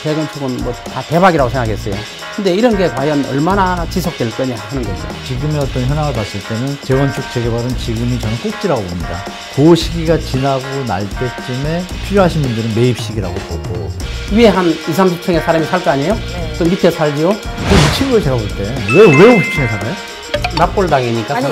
재건축은 뭐 다 대박이라고 생각했어요. 근데 이런 게 과연 얼마나 지속될 거냐 하는 거죠. 지금의 어떤 현황을 봤을 때는 재건축, 재개발은 지금이 저는 꼭지라고 봅니다. 그 시기가 지나고 날 때쯤에 필요하신 분들은 매입 시기라고 보고. 위에 한 20, 30층에 사람이 살 거 아니에요? 네. 또 밑에 살지요? 그 미친 거예요, 제가 볼 때. 왜 50층에 살아요? 납골당이니까. 아니,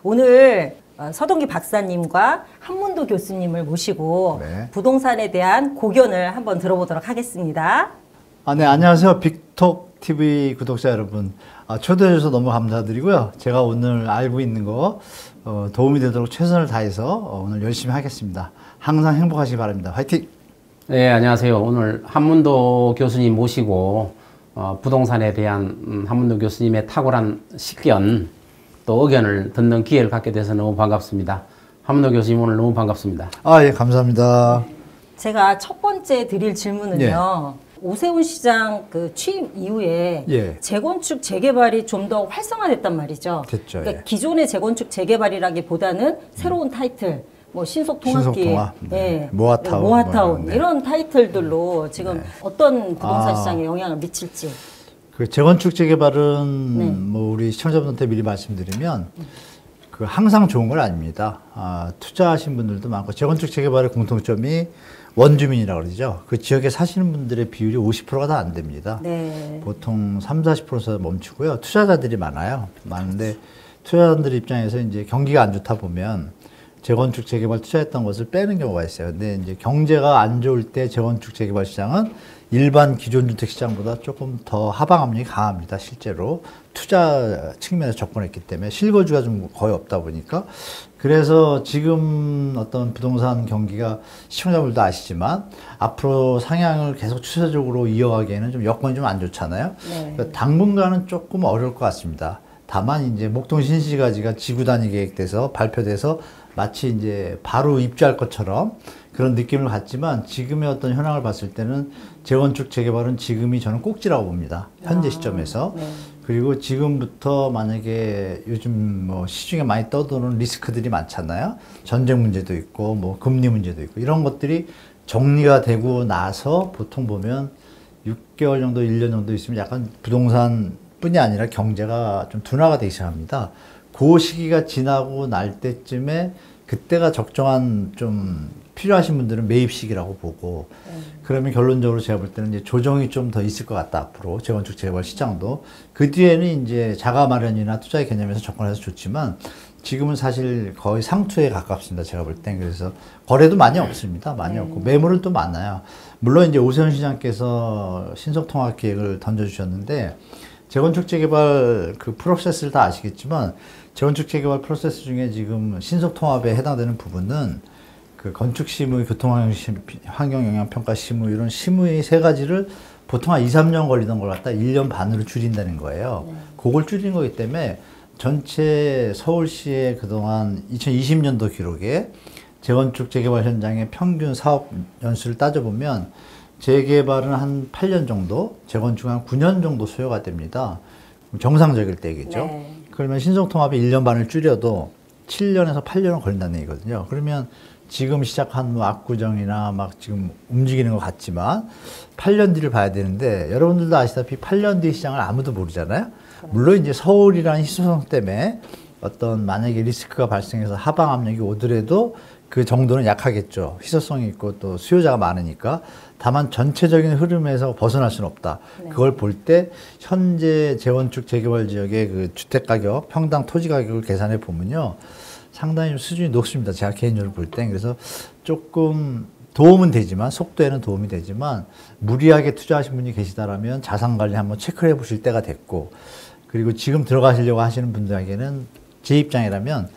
오늘 서동기 박사님과 한문도 교수님을 모시고 네. 부동산에 대한 고견을 한번 들어보도록 하겠습니다. 네, 안녕하세요. 빅톡TV 구독자 여러분. 초대해 주셔서 너무 감사드리고요. 제가 오늘 알고 있는 거 도움이 되도록 최선을 다해서 오늘 열심히 하겠습니다. 항상 행복하시기 바랍니다. 화이팅! 네, 안녕하세요. 오늘 한문도 교수님 모시고 부동산에 대한 한문도 교수님의 탁월한 식견 또 의견을 듣는 기회를 갖게 돼서 너무 반갑습니다. 한문도 교수님 오늘 너무 반갑습니다. 예, 감사합니다. 제가 첫 번째 드릴 질문은요. 오세훈 시장 그 취임 이후에 재건축, 재개발이 좀 더 활성화됐단 말이죠. 됐죠. 그러니까 기존의 재건축, 재개발이라기보다는 새로운 타이틀, 뭐 신속통합기획, 모아타운 이런 타이틀들로 지금 어떤 부동산 시장에 영향을 미칠지. 그 재건축, 재개발은 뭐 우리 시청자분한테 미리 말씀드리면 그 항상 좋은 건 아닙니다. 투자하신 분들도 많고 재건축, 재개발의 공통점이 원주민이라고 그러죠. 그 지역에 사시는 분들의 비율이 50%가 다 안 됩니다. 네. 보통 30~40%에서 멈추고요. 투자자들이 많아요. 많은데 투자자들 입장에서 이제 경기가 안 좋다 보면 재건축, 재개발 투자했던 것을 빼는 경우가 있어요. 근데 이제 경제가 안 좋을 때 재건축, 재개발 시장은 일반 기존 주택 시장보다 조금 더 하방 압력이 강합니다. 실제로 투자 측면에서 접근했기 때문에 실거주가 좀 거의 없다 보니까. 그래서 지금 어떤 부동산 경기가 시청자분들도 아시지만 앞으로 상향을 계속 추세적으로 이어가기에는 좀 여건이 좀 안 좋잖아요. 네. 그러니까 당분간은 조금 어려울 것 같습니다. 다만 이제 목동 신시가지가 지구 단위 계획돼서 발표돼서 마치 이제 바로 입주할 것처럼 그런 느낌을 갖지만 지금의 어떤 현황을 봤을 때는 재건축, 재개발은 지금이 저는 꼭지라고 봅니다. 현재 시점에서. 그리고 지금부터 만약에 요즘 뭐 시중에 많이 떠도는 리스크들이 많잖아요. 전쟁 문제도 있고 뭐 금리 문제도 있고 이런 것들이 정리가 되고 나서 보통 보면 6개월 정도, 1년 정도 있으면 약간 부동산 뿐이 아니라 경제가 좀 둔화가 되기 시작합니다. 그 시기가 지나고 날 때쯤에 그때가 적정한 좀 필요하신 분들은 매입 시기라고 보고 그러면 결론적으로 제가 볼 때는 이제 조정이 좀 더 있을 것 같다. 앞으로 재건축, 재개발 시장도 그 뒤에는 이제 자가 마련이나 투자의 개념에서 접근해서 좋지만 지금은 사실 거의 상투에 가깝습니다. 제가 볼 땐. 그래서 거래도 많이 없습니다. 많이 없고 매물은 또 많아요. 물론 이제 오세훈 시장께서 신속통합 계획을 던져주셨는데 재건축, 재개발 그 프로세스를 다 아시겠지만 재건축, 재개발 프로세스 중에 지금 신속통합에 해당되는 부분은 그 건축심의, 교통환경영향평가 심의 이런 심의 세 가지를 보통 한 2, 3년 걸리던 걸 갖다 1년 반으로 줄인다는 거예요. 그걸 줄인 거기 때문에 전체 서울시의 그동안 2020년도 기록에 재건축, 재개발 현장의 평균 사업 연수를 따져보면 재개발은 한 8년 정도, 재건축은 한 9년 정도 소요가 됩니다. 정상적일 때겠죠. 그러면 신속통합이 1년 반을 줄여도 7년에서 8년은 걸린다는 얘기거든요. 그러면 지금 시작한 뭐 압구정이나 막 지금 움직이는 것 같지만 8년 뒤를 봐야 되는데 여러분들도 아시다시피 8년 뒤 시장을 아무도 모르잖아요. 물론 이제 서울이라는 희소성 때문에 어떤 만약에 리스크가 발생해서 하방 압력이 오더라도 그 정도는 약하겠죠. 희소성이 있고 또 수요자가 많으니까. 다만 전체적인 흐름에서 벗어날 수는 없다. 그걸 볼 때 현재 재건축, 재개발 지역의 그 주택가격, 평당 토지 가격을 계산해 보면요. 상당히 수준이 높습니다. 제가 개인적으로 볼 땐. 그래서 조금 도움은 되지만, 속도에는 도움이 되지만 무리하게 투자하신 분이 계시다라면 자산 관리 한번 체크를 해 보실 때가 됐고, 그리고 지금 들어가시려고 하시는 분들에게는 제 입장이라면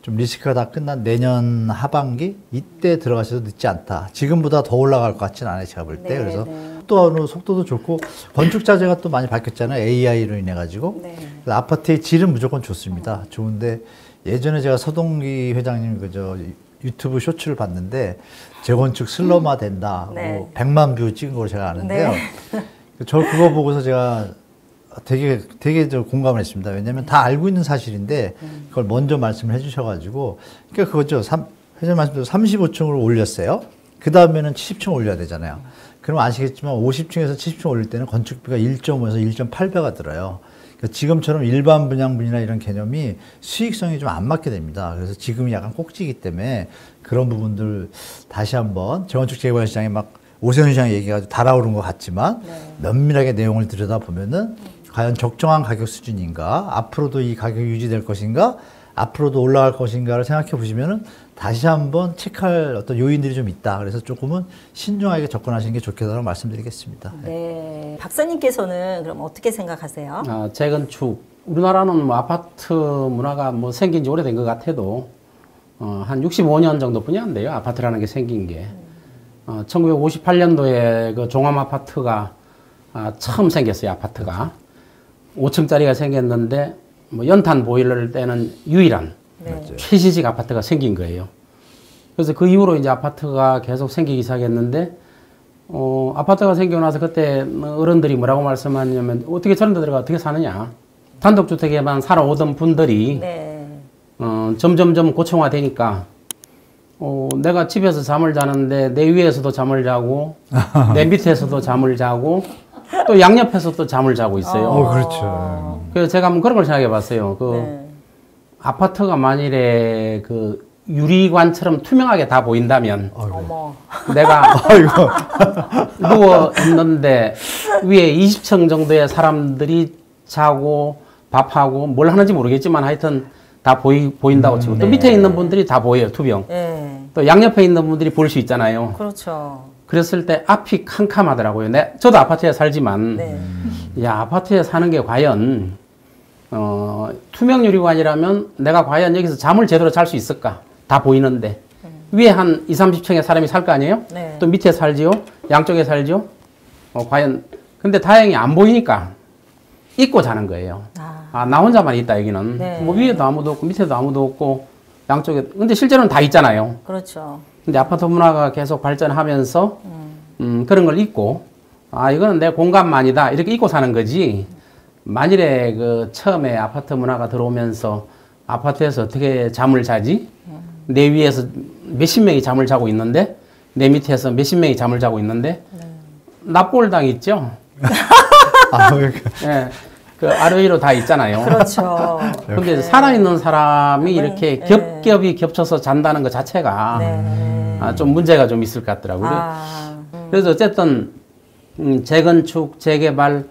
좀 리스크가 다 끝난 내년 하반기 이때 들어가셔도 늦지 않다. 지금보다 더 올라갈 것 같지는 않아요. 제가 볼 때. 그래서 또 어느 속도도 좋고 건축 자재가 또 많이 바뀌었잖아요. AI로 인해 가지고. 아파트의 질은 무조건 좋습니다. 좋은데 예전에 제가 서동기 회장님 그저 유튜브 쇼츠를 봤는데 재건축 슬럼화 된다. 뭐 100만 뷰 찍은 걸 제가 아는데요. 저 그거 보고서 제가 되게 저 공감을 했습니다. 왜냐하면 다 알고 있는 사실인데 그걸 먼저 말씀을 해주셔가지고 그러니까 그거죠. 회장님 말씀대로 35층으로 올렸어요. 그 다음에는 70층 올려야 되잖아요. 그럼 아시겠지만 50층에서 70층 올릴 때는 건축비가 1.5에서 1.8배가 들어요. 그러니까 지금처럼 일반 분양분이나 이런 개념이 수익성이 좀 안 맞게 됩니다. 그래서 지금이 약간 꼭지이기 때문에 그런 부분들 다시 한번 재건축 재개발 시장에 막 오세훈 시장 얘기가 달아오른 것 같지만 면밀하게 내용을 들여다보면은 과연 적정한 가격 수준인가, 앞으로도 이 가격이 유지될 것인가, 앞으로도 올라갈 것인가를 생각해 보시면은 다시 한번 체크할 어떤 요인들이 좀 있다. 그래서 조금은 신중하게 접근하시는 게 좋겠다고 말씀드리겠습니다. 네. 박사님께서는 그럼 어떻게 생각하세요? 재건축. 우리나라는 뭐 아파트 문화가 뭐 생긴 지 오래된 것 같아도, 한 65년 정도뿐이 안 돼요. 아파트라는 게 생긴 게. 1958년도에 그 종암 아파트가 처음 생겼어요. 아파트가. 5층짜리가 생겼는데, 뭐 연탄 보일러를 떼는 유일한 최신식 아파트가 생긴 거예요. 그래서 그 이후로 이제 아파트가 계속 생기기 시작했는데, 아파트가 생기고 나서 그때 어른들이 뭐라고 말씀하냐면, 어떻게 저런 데 들어가 어떻게 사느냐. 단독주택에만 살아오던 분들이, 점점점 고층화되니까, 내가 집에서 잠을 자는데 내 위에서도 잠을 자고, 내 밑에서도 잠을 자고, 또 양옆에서도 잠을 자고 있어요. 그렇죠. 그래서 제가 한번 그런 걸 생각해 봤어요. 아파트가 만일에 그 유리관처럼 투명하게 다 보인다면, 내가 누워 있는데 위에 20층 정도의 사람들이 자고 밥하고 뭘 하는지 모르겠지만 하여튼 다 보인다고 치고, 또 밑에 있는 분들이 다 보여요, 투병. 또 양옆에 있는 분들이 볼 수 있잖아요. 그렇죠. 그랬을 때 앞이 캄캄하더라고요. 저도 아파트에 살지만, 야, 아파트에 사는 게 과연, 투명 유리관이라면 내가 과연 여기서 잠을 제대로 잘 수 있을까? 다 보이는데. 위에 한 20, 30층의 사람이 살 거 아니에요? 또 밑에 살지요? 양쪽에 살지요? 과연. 근데 다행히 안 보이니까 잊고 자는 거예요. 나 혼자만 있다, 여기는. 뭐 위에도 아무도 없고, 밑에도 아무도 없고, 양쪽에. 근데 실제로는 다 있잖아요. 그렇죠. 근데 아파트 문화가 계속 발전하면서, 그런 걸 잊고, 이거는 내 공간만이다. 이렇게 잊고 사는 거지. 만일에 그 처음에 아파트 문화가 들어오면서 아파트에서 어떻게 잠을 자지? 내 위에서 몇십 명이 잠을 자고 있는데, 내 밑에서 몇십 명이 잠을 자고 있는데, 납골당 있죠? 예. 그 아래 위로 다 있잖아요. 그렇죠. 근데 살아있는 사람이 이렇게 겹겹이 겹쳐서 잔다는 것 자체가 좀 문제가 좀 있을 것 같더라고요. 그래서 어쨌든 재건축, 재개발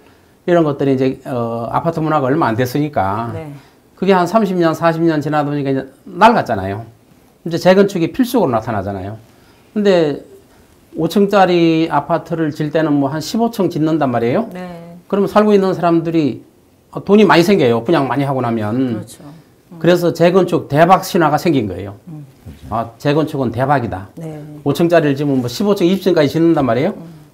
이런 것들이 이제 아파트 문화가 얼마 안 됐으니까 그게 한 30년, 40년 지나다 보니까 이제 낡았잖아요. 이제 재건축이 필수적으로 나타나잖아요. 근데 5층짜리 아파트를 질 때는 뭐 한 15층 짓는단 말이에요. 그러면 살고 있는 사람들이 돈이 많이 생겨요. 분양 많이 하고 나면. 그렇죠. 그래서 재건축 대박 신화가 생긴 거예요. 재건축은 대박이다. 5층짜리를 지면 뭐 15층, 20층까지 짓는단 말이에요.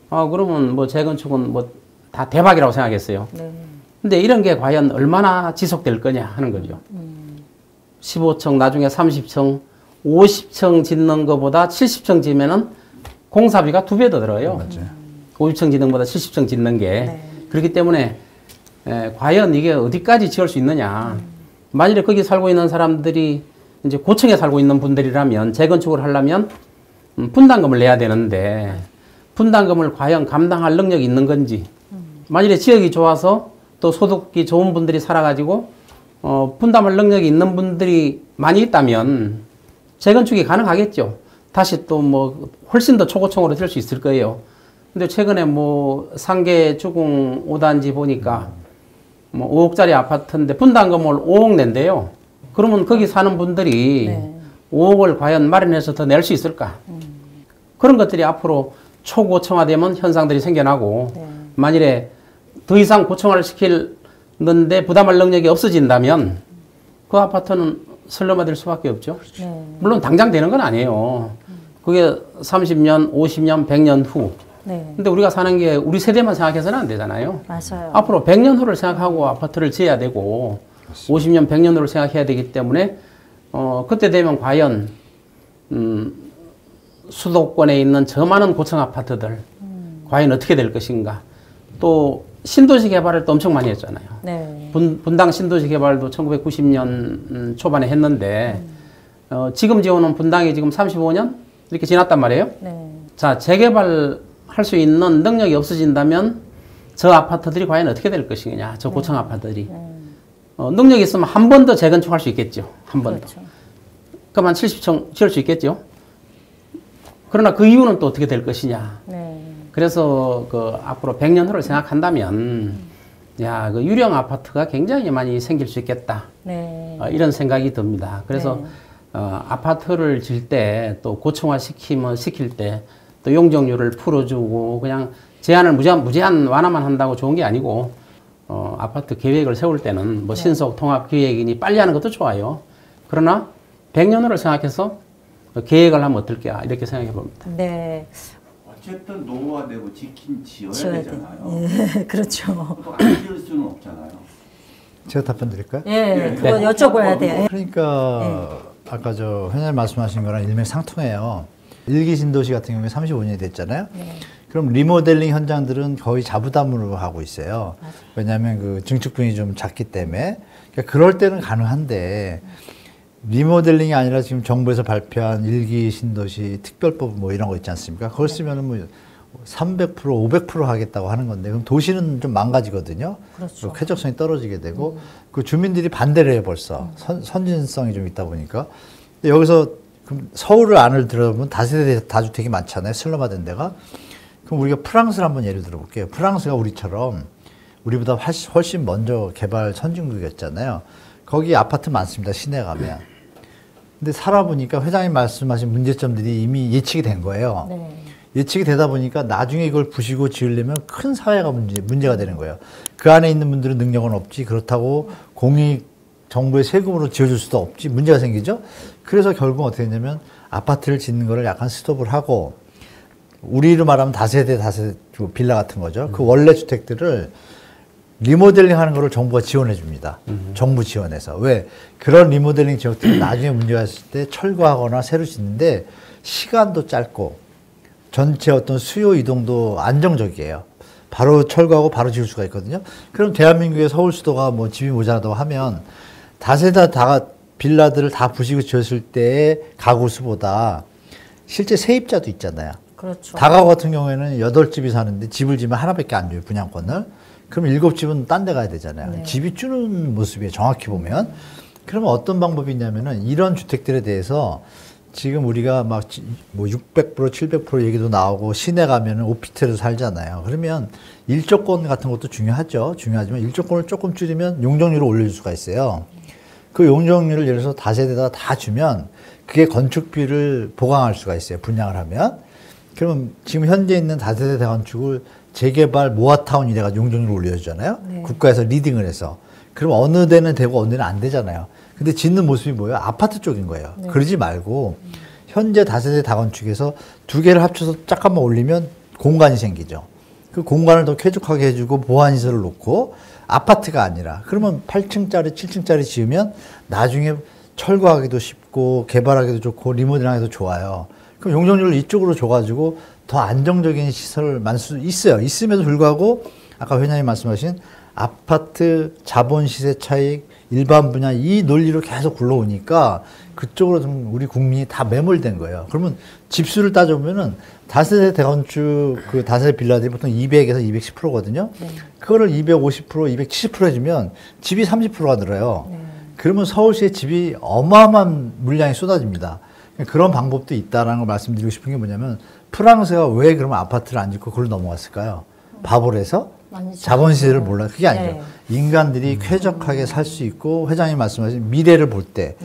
그러면 뭐 재건축은 뭐 다 대박이라고 생각했어요. 근데 이런 게 과연 얼마나 지속될 거냐 하는 거죠. 15층, 나중에 30층, 50층 짓는 것보다 70층 지면은 공사비가 2배 더 들어요. 50층 짓는 것보다 70층 짓는 게. 그렇기 때문에 과연 이게 어디까지 지을 수 있느냐. 만일에 거기 살고 있는 사람들이 이제 고층에 살고 있는 분들이라면 재건축을 하려면 분담금을 내야 되는데 분담금을 과연 감당할 능력이 있는 건지, 만일에 지역이 좋아서 또 소득이 좋은 분들이 살아가지고 분담할 능력이 있는 분들이 많이 있다면 재건축이 가능하겠죠. 다시 또 뭐 훨씬 더 초고층으로 될 수 있을 거예요. 근데 최근에 뭐 상계 주공 5단지 보니까 뭐 5억짜리 아파트인데 분담금을 5억 낸대요. 그러면 거기 사는 분들이 5억을 과연 마련해서 더 낼 수 있을까? 그런 것들이 앞으로 초고층화되면 현상들이 생겨나고, 만일에 더 이상 고층화를 시키는데 부담할 능력이 없어진다면 그 아파트는 슬럼화될 수밖에 없죠. 물론 당장 되는 건 아니에요. 그게 30년, 50년, 100년 후. 근데 우리가 사는 게 우리 세대만 생각해서는 안 되잖아요. 맞아요. 앞으로 100년 후를 생각하고 아파트를 지어야 되고, 50년, 100년 후를 생각해야 되기 때문에, 그때 되면 과연, 수도권에 있는 저 많은 고층 아파트들, 과연 어떻게 될 것인가. 또, 신도시 개발을 또 엄청 많이 했잖아요. 네. 분당 신도시 개발도 1990년 초반에 했는데 지금 지어놓은 분당이 지금 35년 이렇게 지났단 말이에요. 네. 자, 재개발할 수 있는 능력이 없어진다면 저 아파트들이 과연 어떻게 될 것이냐, 저 고층 아파트들이. 능력이 있으면 한 번 더 재건축할 수 있겠죠. 한 번 그렇죠. 더. 그럼 한 70층 지을 수 있겠죠. 그러나 그 이유는 또 어떻게 될 것이냐. 네. 그래서 그 앞으로 100년 후를 생각한다면 야, 그 유령 아파트가 굉장히 많이 생길 수 있겠다. 네. 이런 생각이 듭니다. 그래서 네. 아파트를 질 때 또 고층화 시킬 때 또 용적률을 풀어주고 그냥 제한을 무제한 완화만 한다고 좋은 게 아니고 아파트 계획을 세울 때는 뭐 신속 통합 기획이니 빨리 하는 것도 좋아요. 그러나 100년 후를 생각해서 계획을 하면 어떨까 이렇게 생각해 봅니다. 네. 어쨌든 노후화되고 지어야 지어야 되잖아요. 네. 그렇죠. 또 안 지을 수는 없잖아요. 제가 답변 드릴까요? 예, 그거 여쭤봐야 돼요. 그러니까 아까 저 회장님 말씀하신 거랑 일맥상통해요. 일기 신도시 같은 경우에 35년이 됐잖아요. 네. 그럼 리모델링 현장들은 거의 자부담으로 하고 있어요. 왜냐하면 그 증축분이 좀 작기 때문에. 그러니까 그럴 때는 가능한데 리모델링이 아니라 지금 정부에서 발표한 일기 신도시 특별법 뭐 이런 거 있지 않습니까? 그걸 쓰면은 뭐 300%, 500% 하겠다고 하는 건데 그럼 도시는 좀 망가지거든요. 그렇죠. 쾌적성이 떨어지게 되고 그 주민들이 반대를 해요 벌써. 선진성이 좀 있다 보니까. 근데 여기서 그럼 서울을 안을 들어보면 다세대 다주택이 많잖아요. 슬럼화된 데가. 그럼 우리가 프랑스를 한번 예를 들어볼게요. 프랑스가 우리처럼 우리보다 훨씬 먼저 개발 선진국이었잖아요. 거기 아파트 많습니다. 시내 가면. 근데 살아보니까 회장님 말씀하신 문제점들이 이미 예측이 된 거예요. 네. 예측이 되다 보니까 나중에 이걸 부시고 지으려면 큰 사회가 문제가 되는 거예요. 그 안에 있는 분들은 능력은 없지. 그렇다고 공익 정부의 세금으로 지어줄 수도 없지. 문제가 생기죠. 그래서 결국 어떻게 됐냐면 아파트를 짓는 거를 약간 스톱을 하고 우리로 말하면 다세대 빌라 같은 거죠. 그 원래 주택들을 리모델링 하는 거를 정부가 지원해 줍니다. 정부 지원해서. 왜? 그런 리모델링 지역들은 나중에 문제가 있을 때 철거하거나 새로 짓는데 시간도 짧고 전체 어떤 수요 이동도 안정적이에요. 바로 철거하고 바로 지을 수가 있거든요. 그럼 대한민국의 서울 수도가 뭐 집이 모자라다고 하면 다세대 빌라들을 다 부시고 지었을 때의 가구 수보다 실제 세입자도 있잖아요. 그렇죠. 다가구 같은 경우에는 8집이 사는데 집을 지면 하나밖에 안 줘요, 분양권을. 그럼 7집은 딴 데 가야 되잖아요. 네. 집이 주는 모습이에요, 정확히 보면. 그러면 어떤 방법이 있냐면은 이런 주택들에 대해서 지금 우리가 막 뭐 600%, 700% 얘기도 나오고 시내 가면은 오피스텔에서 살잖아요. 그러면 일조권 같은 것도 중요하지만 일조권을 조금 줄이면 용적률을 올려줄 수가 있어요. 그 용적률을 예를 들어서 다세대다 다 주면 그게 건축비를 보강할 수가 있어요. 분양을 하면. 그러면 지금 현재 있는 다세대 대건축을 재개발 모아타운 이래가지고 용적률을 올려주잖아요. 네. 국가에서 리딩을 해서. 그럼 어느 데는 되고 어느 데는 안 되잖아요. 근데 짓는 모습이 뭐예요? 아파트 쪽인 거예요. 네. 그러지 말고 현재 다세대 다건축에서 두 개를 합쳐서 쫙 한번 올리면 공간이 생기죠. 그 공간을 더 쾌적하게 해주고 보안시설을 놓고 아파트가 아니라 그러면 8층짜리, 7층짜리 지으면 나중에 철거하기도 쉽고 개발하기도 좋고 리모델링하기도 좋아요. 그럼 용적률을 이쪽으로 줘가지고 더 안정적인 시설을 만들 수 있어요. 있음에도 불구하고 아까 회장님 말씀하신 아파트 자본 시세 차익 일반 분야 이 논리로 계속 굴러오니까 그쪽으로 좀 우리 국민이 다 매몰된 거예요. 그러면 집수를 따져보면은 다세대 대건축 그 다세대 빌라들이 보통 200에서 210%거든요. 네. 그거를 250%, 270% 해주면 집이 30%가 늘어요. 네. 그러면 서울시의 집이 어마어마한 물량이 쏟아집니다. 그런 방법도 있다라는 걸 말씀드리고 싶은 게 뭐냐면 프랑스가 왜 그러면 아파트를 안 짓고 그걸 넘어갔을까요? 바보라서? 자본시대를 몰라. 그게 아니죠. 네. 인간들이 쾌적하게 살 수 있고 회장님 말씀하신 미래를 볼 때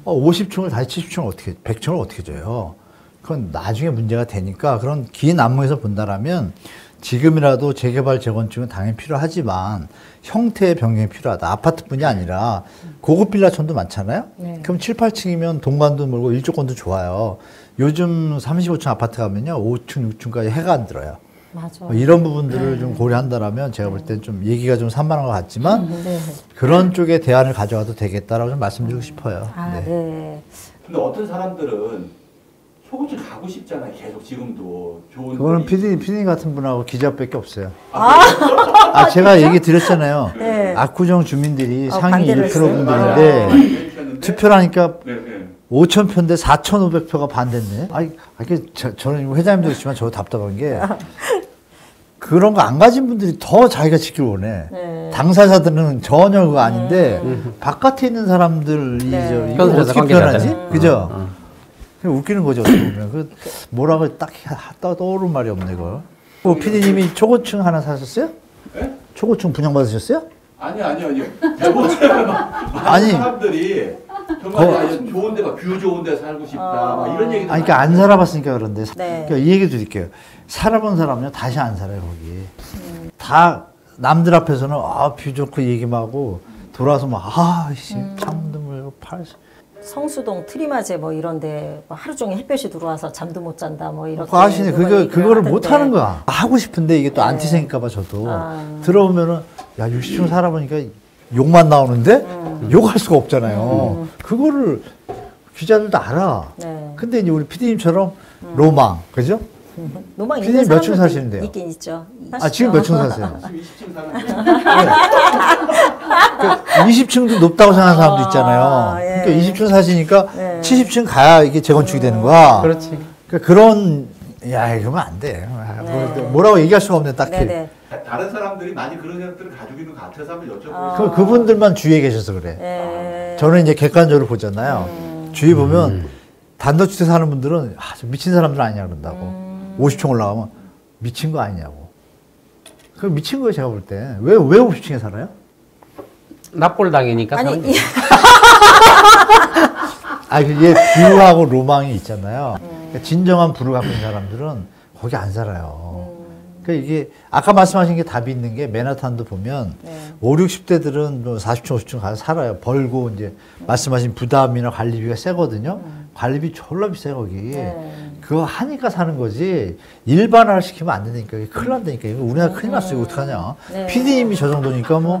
50층을 다시 70층을 어떻게 100층을 어떻게 줘요? 그건 나중에 문제가 되니까 그런 긴 안목에서 본다라면 지금이라도 재개발 재건축은 당연히 필요하지만 형태의 변경이 필요하다. 아파트뿐이 아니라 고급 빌라촌도 많잖아요. 네. 그럼 7, 8층이면 동반도 멀고 일조권도 좋아요. 요즘 35층 아파트 가면요 5층, 6층까지 해가 안 들어요. 맞아. 이런 부분들을 좀 고려한다라면 제가 볼 땐 좀 얘기가 좀 산만한 것 같지만 네. 그런 쪽에 대안을 가져가도 되겠다라고 좀 말씀드리고 싶어요. 아, 네. 네. 근데 어떤 사람들은 초고층 가고 싶잖아요. 계속 지금도 좋은. 그거는 PD 같은 분하고 기자밖에 없어요. 제가 얘기 드렸잖아요. 네. 압구정 주민들이 상위 반대를 1%분들인데 투표를 하니까 네, 네. 5,000표인데 4,500표가 반대네. 저는 회장님도 있지만 저도 답답한 게 그런 거 안 가진 분들이 더 자기가 지키길 원해. 네. 당사자들은 전혀 그거 아닌데 바깥에 있는 사람들이 네. 이거 어떻게 표현하지? 그죠? 그냥 웃기는 거죠. 어떻게 보면. 뭐라고 딱히 떠오른 말이 없네 그걸. PD님이 초고층 하나 사셨어요? 네? 초고층 분양받으셨어요? 아니요. 대부분 많은 사람들이 정말 좋은 데 막 뷰 좋은 데 살고 싶다 막 이런 얘기도 그러니까 안 살아봤으니까 그런데 네. 그러니까 이 얘기 드릴게요. 살아본 사람은요 다시 안 살아요 거기. 다 남들 앞에서는 뷰 좋고 얘기만 하고 돌아서 막 창문도 물고 성수동 트리마제 뭐 이런데 뭐 하루 종일 햇볕이 들어와서 잠도 못 잔다 뭐 이렇게 하시네. 그거를 하던데. 못 하는 거야. 하고 싶은데 이게 또 안티 생길까봐 저도 들어오면은 60층 살아보니까 욕만 나오는데 욕할 수가 없잖아요. 그거를 기자들도 알아. 네. 근데 이제 우리 PD님처럼 로망, 그죠? 노망 PD님 있는 몇 층 사람들도 사시는데요? 있긴 있죠. 지금 몇 층 사세요? 지금 20층 사는데 20층도 높다고 생각하는 사람도 있잖아요. 예. 그러니까 20층 사시니까 예. 70층 가야 이게 재건축이 되는 거야. 그렇지. 그러니까 그런, 그러면 안 돼. 뭐라고 얘기할 수가 없네, 딱히. 네네. 다른 사람들이 많이 그런 생각들을 가지고 있는 것 같아서 한번 여쭤보고 그분들만 주위에 계셔서 그래. 예. 저는 이제 객관적으로 보잖아요. 주위 보면 단독주택 사는 분들은 저 미친 사람들 아니냐 그런다고. 50층 올라가면 미친 거 아니냐고. 그 미친 거예요, 제가 볼 때. 왜 50층에 살아요? 납골당이니까 사는 거죠. 그게 뷰하고 로망이 있잖아요. 그러니까 진정한 부를 갖고 있는 사람들은 거기 안 살아요. 그러니까 이게 아까 말씀하신 게 답이 있는 게 맨하탄도 보면 5, 60대들은 40층, 50층 가서 살아요. 벌고 이제 말씀하신 부담이나 관리비가 세거든요. 관리비 졸라 비싸 거기. 그거 하니까 사는 거지 일반화를 시키면 안 되니까 큰일 난다니까. 이거 우리나라 큰일 났어요. 이거 어떡하냐. PD님이 저 정도니까 뭐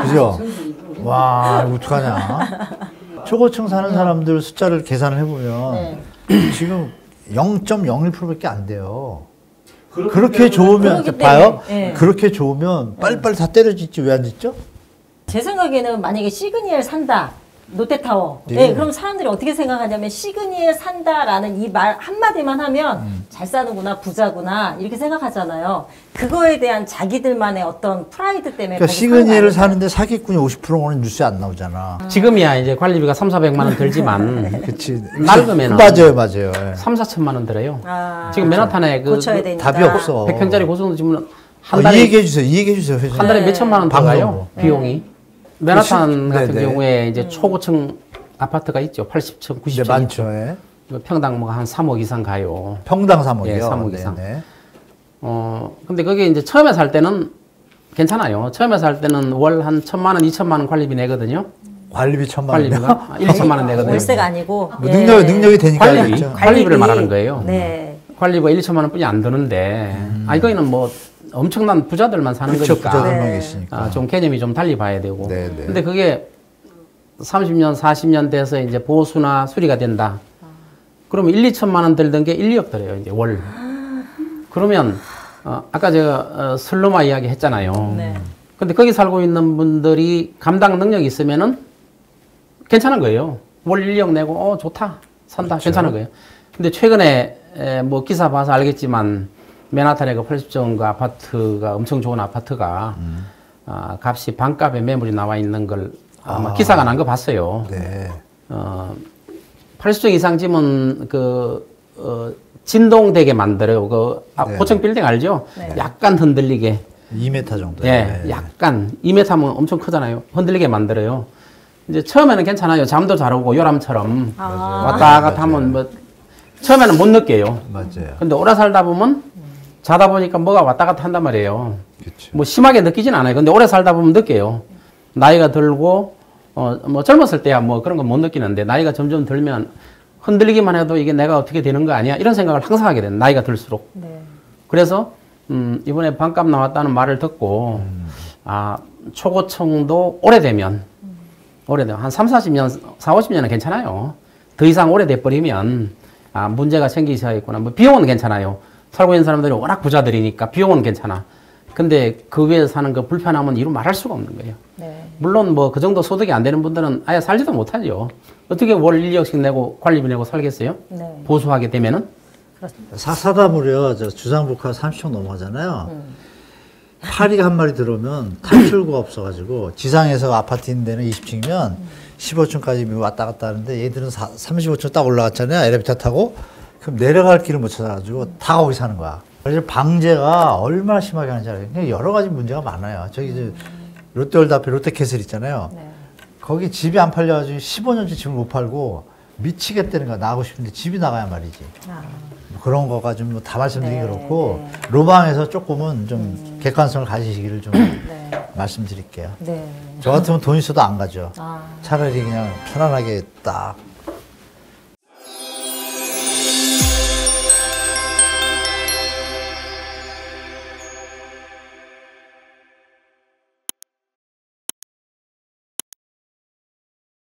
그죠? 와 이거 어떡하냐. 초고층 사는 사람들 숫자를 계산을 해보면 지금 0.01%밖에 안 돼요. 그렇게 좋으면 봐요. 그렇게 좋으면 빨리빨리 다 때려짓지 왜 안 짓죠? 제 생각에는 만약에 시그니엘 산다. 롯데타워. 그럼 사람들이 어떻게 생각하냐면 시그니엘 산다라는 이 말 한마디만 하면 잘 사는구나, 부자구나 이렇게 생각하잖아요. 그거에 대한 자기들만의 어떤 프라이드 때문에 그러니까 시그니엘을 사는데 사기꾼이 50%는 뉴스에 안 나오잖아. 지금이야 이제 관리비가 3,400만 원 들지만 그치. 낡으면은 맞아요. 3, 4천만 원 들어요. 지금 그렇죠. 맨하탄에 고쳐야 되니까. 답이 없어. 100평짜리 고속도 지금 한 이 달에 얘기해 주세요. 회장님. 한 달에 몇 천만 원 들어가요. 방송으로. 비용이. 맨하탄 같은 네네. 경우에 이제 초고층 아파트가 있죠. 80층, 90층. 많죠. 예. 평당 뭐 한 3억 이상 가요. 평당 3억이요. 예, 3억 이상. 네네. 근데 그게 이제 처음에 살 때는 괜찮아요. 처음에 살 때는 월 한 1,000만 원, 2천만 원 관리비 내거든요. 관리비 1,000만 원. 관리비가 1, 2천만 원 내거든요. 월세가 아니고 뭐 능력이 되니까 그렇죠. 관리비를 말하는 거예요. 네. 관리비가 1, 2천만 원뿐이 안 드는데 이거는 뭐 엄청난 부자들만 사는 그렇죠. 거니까 부자들만 계시니까. 좀 개념이 좀 달리 봐야 되고. 네. 근데 그게 30년, 40년 돼서 이제 보수나 수리가 된다. 그러면 1, 2천만 원 들던 게 1, 2억 들어요, 이제 월. 그러면 아까 제가 슬로마 이야기 했잖아요. 네. 근데 거기 살고 있는 분들이 감당 능력이 있으면은 괜찮은 거예요. 월 1억 내고 좋다. 산다. 그렇죠. 괜찮은 거예요. 근데 최근에 뭐 기사 봐서 알겠지만 맨하탄에 그 80층 그 아파트가 엄청 좋은 아파트가 값이 반값에 매물이 나와 있는 걸 아마 기사가 난 거 봤어요. 네. 80층 이상 집은 진동되게 만들어요. 네. 고층 빌딩 알죠? 네. 약간 흔들리게. 2m 정도. 예, 약간 2m면 엄청 크잖아요. 흔들리게 만들어요. 이제 처음에는 괜찮아요. 잠도 잘 오고 요람처럼 왔다 갔다 하면 뭐 처음에는 못 느껴요. 맞아요. 근데 오래 살다 보면 자다 보니까 뭐가 왔다 갔다 한단 말이에요. 그렇죠. 뭐 심하게 느끼진 않아요. 근데 오래 살다 보면 느껴요. 나이가 들고 뭐 젊었을 때야 뭐 그런 건 못 느끼는데 나이가 점점 들면 흔들리기만 해도 이게 내가 어떻게 되는 거 아니야? 이런 생각을 항상 하게 돼요. 나이가 들수록. 네. 그래서 이번에 반값 나왔다는 말을 듣고 초고층도 오래되면 한 3, 40년, 4, 50년은 괜찮아요. 더 이상 오래돼 버리면 문제가 생기기 시작했구나. 뭐 비용은 괜찮아요. 살고 있는 사람들이 워낙 부자들이니까 비용은 괜찮아. 근데 그 위에 사는 그 불편함은 이루 말할 수가 없는 거예요. 네. 물론 뭐 그 정도 소득이 안 되는 분들은 아예 살지도 못하죠. 어떻게 월 1억씩 내고 관리비 내고 살겠어요? 네. 보수하게 되면은? 사다 무려 주상복합 30층 넘어가잖아요. 파리가 한 마리 들어오면 탈출구가 없어가지고 지상에서 아파트 있는 데는 20층이면 15층까지 왔다 갔다 하는데 얘들은 35층 딱 올라갔잖아요. 엘리베이터 타고. 그럼 내려갈 길을 못 찾아가지고 다 거기 사는 거야. 그래서 방제가 얼마나 심하게 하는지 알아요. 그냥 여러 가지 문제가 많아요. 저기 이제 롯데월드 앞에 롯데캐슬 있잖아요. 네. 거기 집이 안 팔려가지고 15년째 집을 못 팔고 미치겠다는 거야. 나가고 싶은데 집이 나가야 말이지. 그런 거가 좀 다 말씀드리기 네, 그렇고 네. 로방에서 조금은 좀 객관성을 가지시기를 좀 네. 말씀드릴게요. 네. 저 같으면 돈 있어도 안 가죠. 아. 차라리 그냥 편안하게 딱